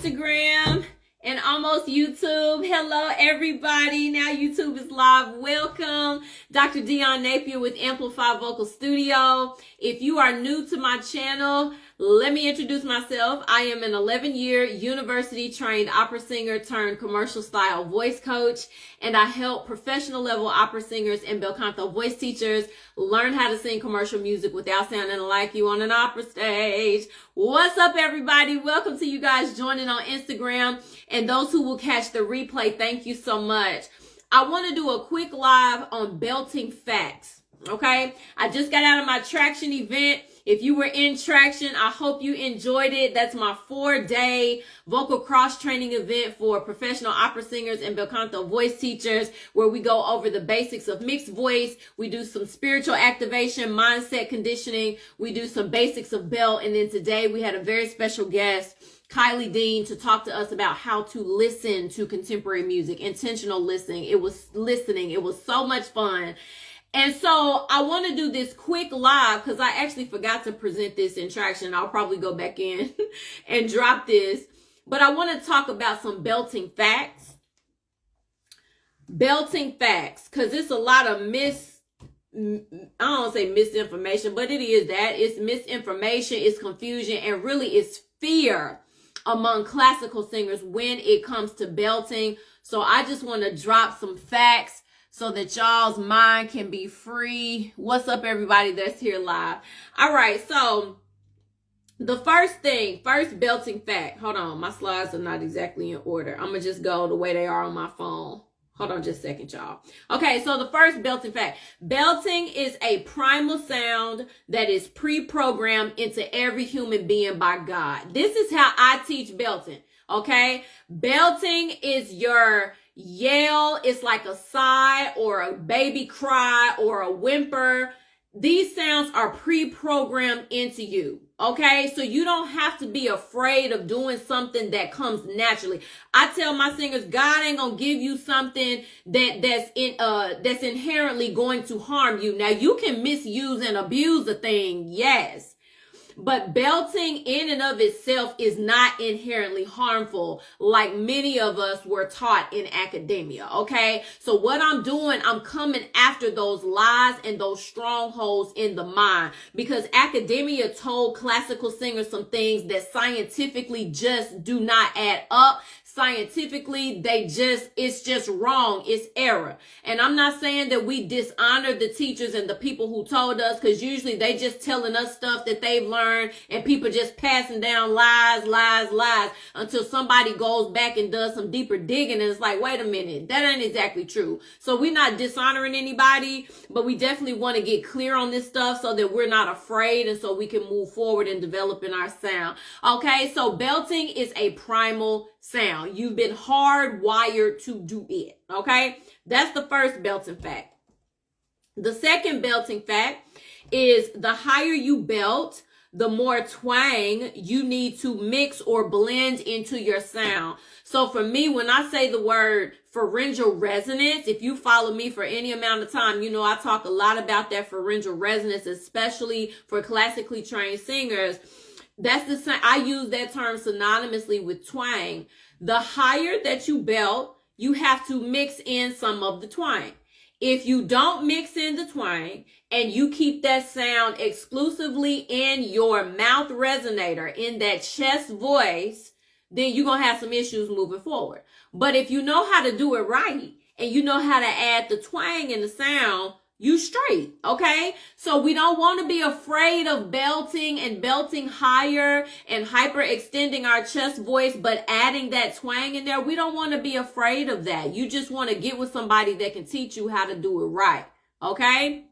Instagram and almost YouTube. Hello, everybody. Now YouTube is live. Welcome. Dr. Dion Napier with Amplify Vocal Studio. If you are new to my channel, let me introduce myself. I am an 11-year university-trained opera singer turned commercial-style voice coach, and I help professional-level opera singers and bel canto voice teachers learn how to sing commercial music without sounding like you on an opera stage. What's up, everybody? Welcome to you guys joining on Instagram, and those who will catch the replay, thank you so much. I want to do a quick live on belting facts, okay? I just got out of my traction event. If you were in traction, I hope you enjoyed it. That's my 4-day vocal cross-training event for professional opera singers and bel canto voice teachers, where we go over the basics of mixed voice. We do some spiritual activation, mindset conditioning. We do some basics of bell. And then today we had a very special guest, Kylie Dean, to talk to us about how to listen to contemporary music, intentional listening. It was so much fun. And so I want to do this quick live because I actually forgot to present this in traction. I'll probably go back in and drop this. But I want to talk about some belting facts. Belting facts, because it's a lot of I don't want to say misinformation, but it is that. It's misinformation, it's confusion, and really it's fear among classical singers when it comes to belting. So I just want to drop some facts so that y'all's mind can be free. What's up, everybody that's here live? All right, so the first belting fact. Hold on, my slides are not exactly in order. I'm going to just go the way they are on my phone. Hold on just a second, y'all. Okay, so the first belting fact. Belting is a primal sound that is pre-programmed into every human being by God. This is how I teach belting, okay? Belting is your yell. It's like a sigh or a baby cry or a whimper. These sounds are pre-programmed into you. Okay, so you don't have to be afraid of doing something that comes naturally. I tell my singers, God ain't gonna give you something that's inherently going to harm you. Now, you can misuse and abuse a thing, yes. But belting in and of itself is not inherently harmful like many of us were taught in academia, okay? So what I'm doing, I'm coming after those lies and those strongholds in the mind, because academia told classical singers some things that scientifically just do not add up. Scientifically, it's just wrong. It's error. And I'm not saying that we dishonor the teachers and the people who told us, because usually they just telling us stuff that they've learned and people just passing down lies until somebody goes back and does some deeper digging and it's like, wait a minute, that ain't exactly true. So we're not dishonoring anybody, but we definitely want to get clear on this stuff so that we're not afraid and so we can move forward in developing our sound. Okay, so belting is a primal sound. You've been hardwired to do it. Okay, that's the first belting fact. The second belting fact is the higher you belt, the more twang you need to mix or blend into your sound. So for me, when I say the word pharyngeal resonance, if you follow me for any amount of time, you know I talk a lot about that pharyngeal resonance, especially for classically trained singers. That's the same. I use that term synonymously with twang. The higher that you belt, you have to mix in some of the twang. If you don't mix in the twang and you keep that sound exclusively in your mouth resonator, in that chest voice, then you're going to have some issues moving forward. But if you know how to do it right and you know how to add the twang in the sound, you straight, okay? So we don't want to be afraid of belting and belting higher and hyper extending our chest voice, but adding that twang in there. We don't want to be afraid of that. You just want to get with somebody that can teach you how to do it right, okay?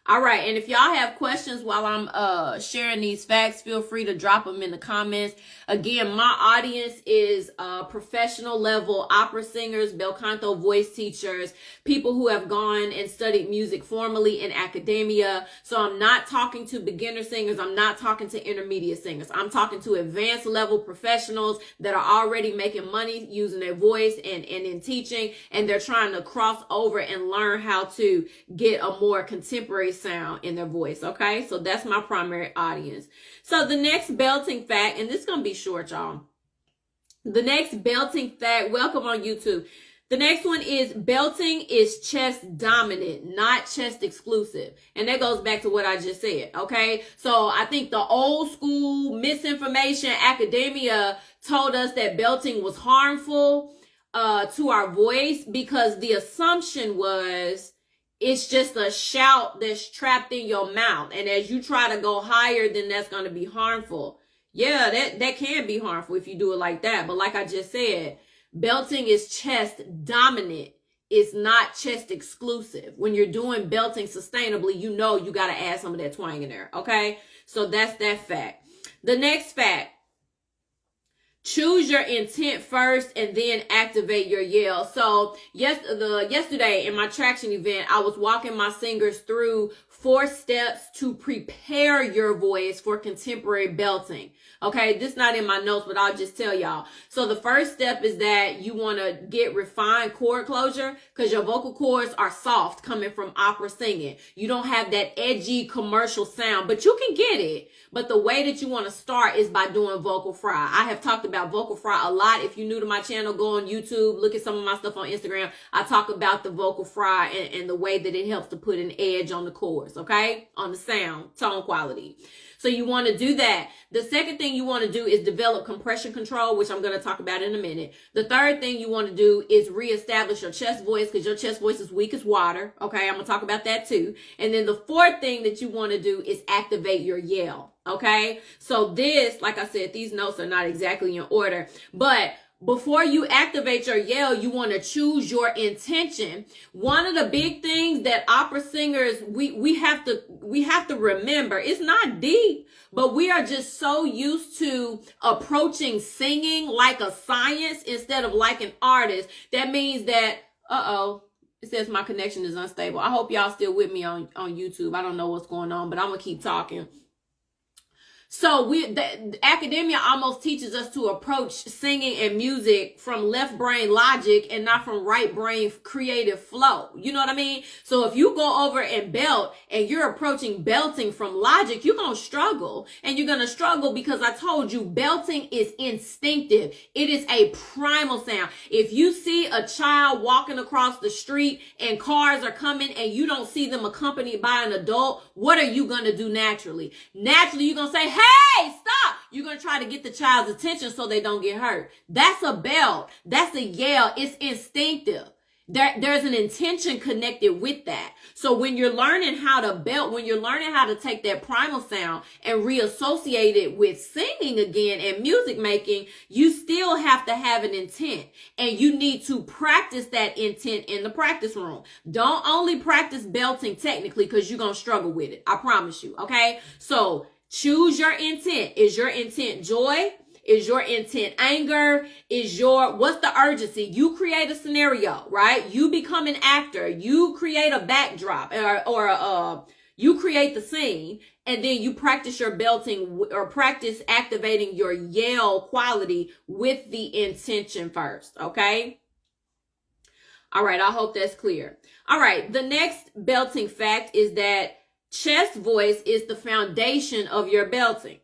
All right, and if y'all have questions while I'm sharing these facts, feel free to drop them in the comments. Again, my audience is professional level opera singers, bel canto voice teachers, people who have gone and studied music formally in academia. So I'm not talking to beginner singers. I'm not talking to intermediate singers. I'm talking to advanced level professionals that are already making money using their voice and in teaching, and they're trying to cross over and learn how to get a more contemporary sound in their voice. Okay, so that's my primary audience. So the next belting fact, and this is gonna be short, y'all. The next belting fact, welcome on YouTube. The next one is belting is chest dominant, not chest exclusive. And that goes back to what I just said, okay? So I think the old school misinformation academia told us that belting was harmful to our voice because the assumption was it's just a shout that's trapped in your mouth. And as you try to go higher, then that's going to be harmful. Yeah, that can be harmful if you do it like that. But like I just said, belting is chest dominant. It's not chest exclusive. When you're doing belting sustainably, you know you got to add some of that twang in there. Okay? So that's that fact. The next fact. Choose your intent first and then activate your yell. So yesterday in my traction event, I was walking my singers through 4 steps to prepare your voice for contemporary belting. Okay, this is not in my notes, but I'll just tell y'all. So the first step is that you want to get refined chord closure because your vocal cords are soft coming from opera singing. You don't have that edgy commercial sound, but you can get it. But the way that you want to start is by doing vocal fry. I have talked about vocal fry a lot. If you're new to my channel, go on YouTube, look at some of my stuff on Instagram. I talk about the vocal fry and the way that it helps to put an edge on the chords, okay? On the sound, tone quality. So you want to do that. The second thing you want to do is develop compression control, which I'm going to talk about in a minute. The third thing you want to do is reestablish your chest voice because your chest voice is weak as water. Okay, I'm going to talk about that too. And then the fourth thing that you want to do is activate your yell. Okay, so this, like I said, these notes are not exactly in order, but before you activate your yell, you want to choose your intention. One of the big things that opera singers, we have to remember, it's not deep, but we are just so used to approaching singing like a science instead of like an artist. That means that, it says my connection is unstable. I hope y'all still with me on YouTube. I don't know what's going on, but I'm going to keep talking. So the academia almost teaches us to approach singing and music from left brain logic and not from right brain creative flow. You know what I mean? So if you go over and belt and you're approaching belting from logic, you're going to struggle. And you're going to struggle because I told you belting is instinctive. It is a primal sound. If you see a child walking across the street and cars are coming and you don't see them accompanied by an adult, what are you going to do naturally? Naturally, you're going to say, hey, stop. You're going to try to get the child's attention so they don't get hurt. That's a belt. That's a yell. It's instinctive. There's an intention connected with that. So when you're learning how to belt, when you're learning how to take that primal sound and reassociate it with singing again and music making, you still have to have an intent. And you need to practice that intent in the practice room. Don't only practice belting technically because you're going to struggle with it. I promise you. Okay? So choose your intent. Is your intent joy? Is your intent anger? What's the urgency? You create a scenario, right? You become an actor. You create a backdrop or you create the scene, and then you practice your belting or practice activating your yell quality with the intention first, okay? All right, I hope that's clear. All right, the next belting fact is that chest voice is the foundation of your belting.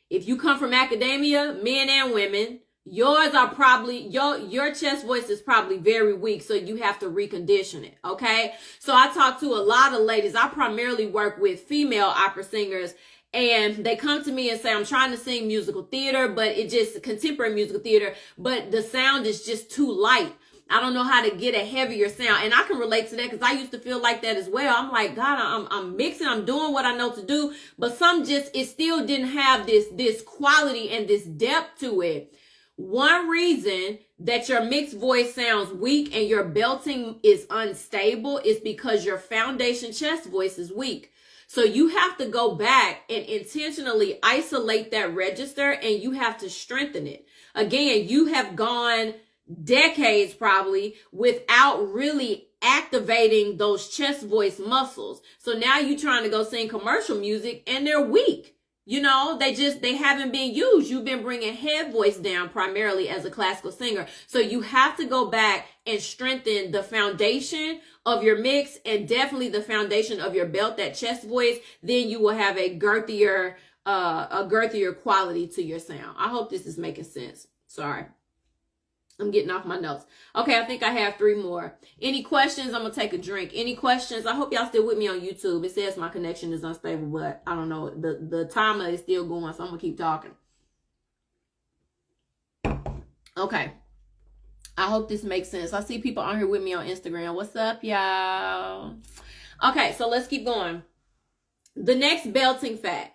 If you come from academia, men and women, yours are probably, your chest voice is probably very weak, so you have to recondition it, okay? So I talk to a lot of ladies. I primarily work with female opera singers, and they come to me and say, I'm trying to sing musical theater, but it just, contemporary musical theater, but the sound is just too light. I don't know how to get a heavier sound. And I can relate to that because I used to feel like that as well. I'm like, God, I'm mixing, I'm doing what I know to do. But it still didn't have this quality and this depth to it. One reason that your mixed voice sounds weak and your belting is unstable is because your foundation chest voice is weak. So you have to go back and intentionally isolate that register and you have to strengthen it. Again, you have gone decades probably without really activating those chest voice muscles. So now you're trying to go sing commercial music and they're weak. You know, they haven't been used. You've been bringing head voice down primarily as a classical singer. So you have to go back and strengthen the foundation of your mix and definitely the foundation of your belt, that chest voice. Then you will have a girthier quality to your sound. I hope this is making sense. Sorry. I'm getting off my notes. Okay, I think I have 3 more. Any questions? I'm going to take a drink. Any questions? I hope y'all still with me on YouTube. It says my connection is unstable, but I don't know. The timer is still going, so I'm going to keep talking. Okay. I hope this makes sense. I see people on here with me on Instagram. What's up, y'all? Okay, so let's keep going. The next belting fact.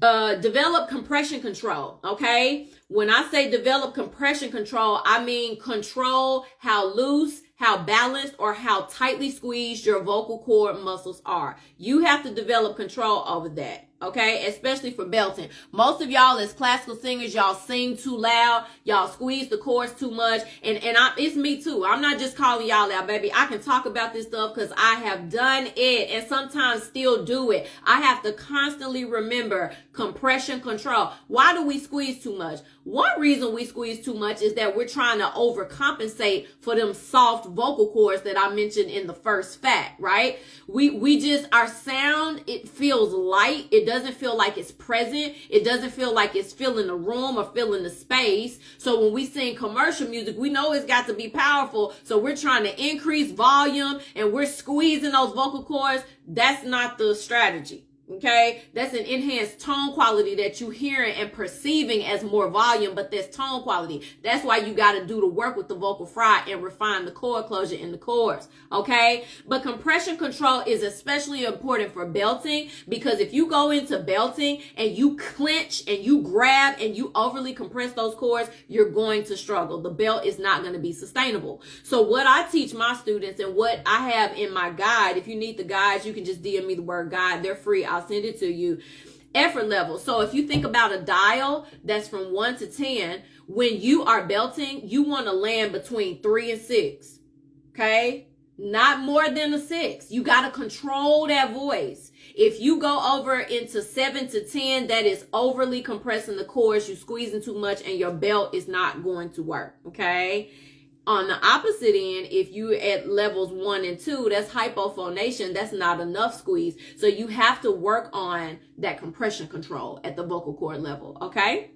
Develop compression control, okay? When I say develop compression control, I mean control how loose, how balanced, or how tightly squeezed your vocal cord muscles are. You have to develop control over that. Okay, especially for belting. Most of y'all as classical singers, y'all sing too loud, y'all squeeze the cords too much, and it's me too. I'm not just calling y'all out, baby. I can talk about this stuff because I have done it and sometimes still do it. I have to constantly remember compression control. Why do we squeeze too much? One reason we squeeze too much is that we're trying to overcompensate for them soft vocal cords that I mentioned in the first fact, right? We just, our sound, it feels light. It doesn't feel like it's present. It doesn't feel like it's filling the room or filling the space. So when we sing commercial music, we know it's got to be powerful. So we're trying to increase volume and we're squeezing those vocal cords. That's not the strategy. Okay, that's an enhanced tone quality that you hearing and perceiving as more volume, but that's tone quality. That's why you got to do the work with the vocal fry and refine the chord closure in the chords. Okay, but compression control is especially important for belting, because if you go into belting and you clench and you grab and you overly compress those chords, you're going to struggle. The belt is not going to be sustainable. So what I teach my students and what I have in my guide, if you need the guides, you can just DM me the word guide. They're free. I'll send it to you. Effort level. So if you think about a dial that's from 1 to 10, when you are belting, you want to land between 3 and 6. Okay? Not more than a 6. You got to control that voice. If you go over into 7 to 10, that is overly compressing the chords. You're squeezing too much and your belt is not going to work. Okay? On the opposite end, if you at levels 1 and 2, that's hypophonation. That's not enough squeeze. So you have to work on that compression control at the vocal cord level. Okay?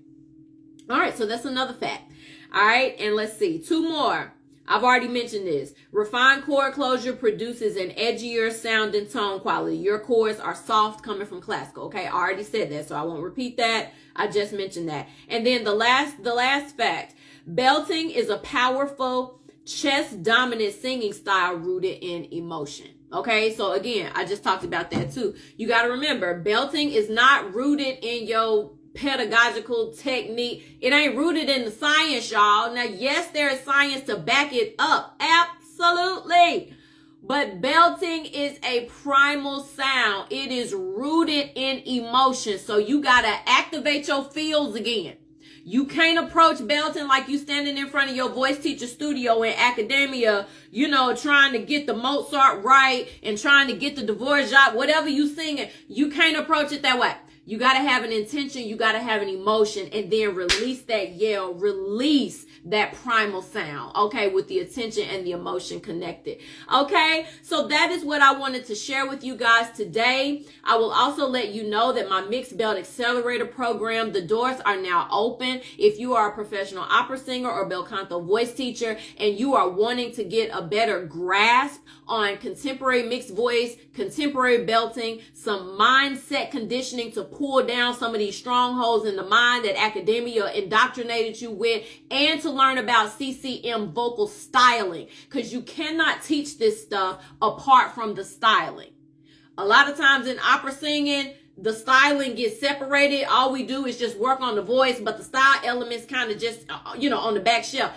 All right. So that's another fact. All right. And let's see. 2 more. I've already mentioned this. Refined chord closure produces an edgier sound and tone quality. Your chords are soft coming from classical. Okay. I already said that, so I won't repeat that. I just mentioned that. And then the last fact. Belting is a powerful, chest-dominant singing style rooted in emotion. Okay, so again, I just talked about that too. You got to remember, belting is not rooted in your pedagogical technique. It ain't rooted in the science, y'all. Now, yes, there is science to back it up. Absolutely. But belting is a primal sound. It is rooted in emotion. So you got to activate your feels again. You can't approach belting like you standing in front of your voice teacher studio in academia, trying to get the Mozart right and trying to get the Dvorak, whatever you singing. You can't approach it that way. You got to have an intention. You got to have an emotion, and then release that yell, release that primal sound, okay, with the attention and the emotion connected. Okay, so that is what I wanted to share with you guys today. I will also let you know that my Mixed Belt Accelerator program, the doors are now open. If you are a professional opera singer or bel canto voice teacher and you are wanting to get a better grasp on contemporary mixed voice, contemporary belting, some mindset conditioning to pull down some of these strongholds in the mind that academia indoctrinated you with, and to learn about CCM vocal styling, because you cannot teach this stuff apart from the styling. A lot of times in opera singing, the styling gets separated. All we do is just work on the voice, but the style elements kind of just, on the back shelf.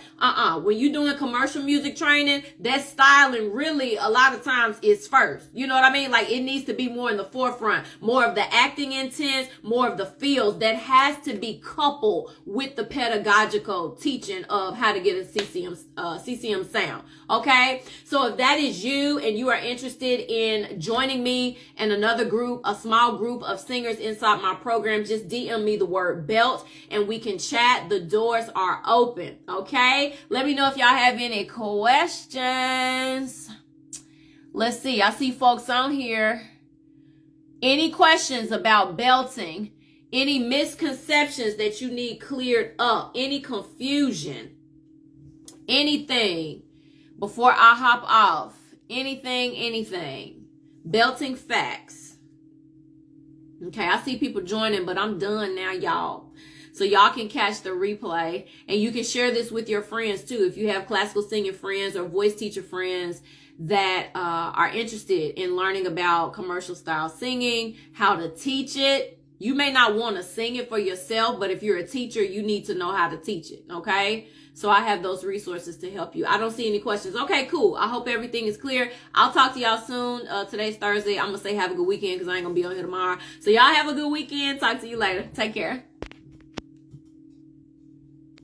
When you're doing commercial music training, that styling really a lot of times is first. You know what I mean? Like, it needs to be more in the forefront, more of the acting intent, more of the feels that has to be coupled with the pedagogical teaching of how to get a CCM sound. Okay. So if that is you and you are interested in joining me and another group, a small group of singers inside my program, just DM me the word belt and we can chat. The doors are open. Okay. Let me know if y'all have any questions. Let's see. I see folks on here. Any questions about belting? Any misconceptions that you need cleared up? Any confusion? anything before I hop off, anything, belting facts. Okay, I see people joining, but I'm done now, y'all. So y'all can catch the replay, and you can share this with your friends too. If you have classical singing friends or voice teacher friends that are interested in learning about commercial style singing, how to teach it. You may not want to sing it for yourself, but if you're a teacher, you need to know how to teach it. Okay. So I have those resources to help you. I don't see any questions. Okay, cool. I hope everything is clear. I'll talk to y'all soon. Today's Thursday. I'm going to say have a good weekend because I ain't going to be on here tomorrow. So y'all have a good weekend. Talk to you later. Take care.